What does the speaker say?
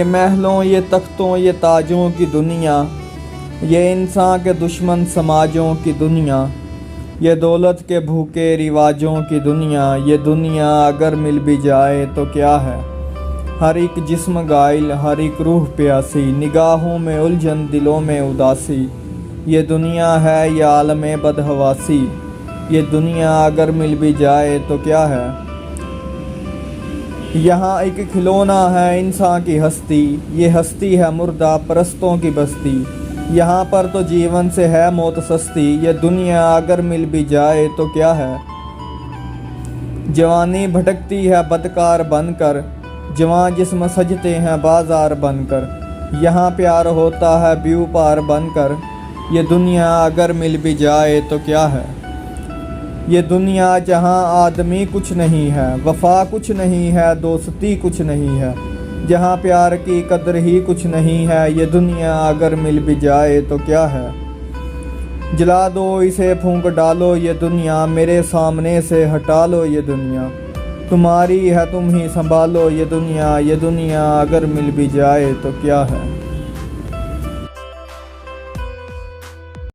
ये महलों ये तख्तों ये ताजों की दुनिया, ये इंसान के दुश्मन समाजों की दुनिया, ये दौलत के भूखे रिवाजों की दुनिया। ये दुनिया अगर मिल भी जाए तो क्या है। हर एक जिस्म गाइल, हर एक रूह प्यासी, निगाहों में उलझन दिलों में उदासी। ये दुनिया है ये आलमे बदहवासी, ये दुनिया अगर मिल भी जाए तो क्या है। यहाँ एक खिलौना है इंसान की हस्ती, ये हस्ती है मुर्दा परस्तों की बस्ती। यहाँ पर तो जीवन से है मौत सस्ती, ये दुनिया अगर मिल भी जाए तो क्या है। जवानी भटकती है बदकार बनकर, जवान जिस्म सजते हैं बाजार बनकर। यहाँ प्यार होता है ब्यू पार बनकर, ये दुनिया अगर मिल भी जाए तो क्या है। ये दुनिया जहाँ आदमी कुछ नहीं है, वफा कुछ नहीं है, दोस्ती कुछ नहीं है, जहाँ प्यार की कदर ही कुछ नहीं है। ये दुनिया अगर मिल भी जाए तो क्या है। जला दो इसे फूंक डालो ये दुनिया, मेरे सामने से हटा लो ये दुनिया। तुम्हारी है तुम ही संभालो ये दुनिया, ये दुनिया अगर मिल भी जाए तो क्या है।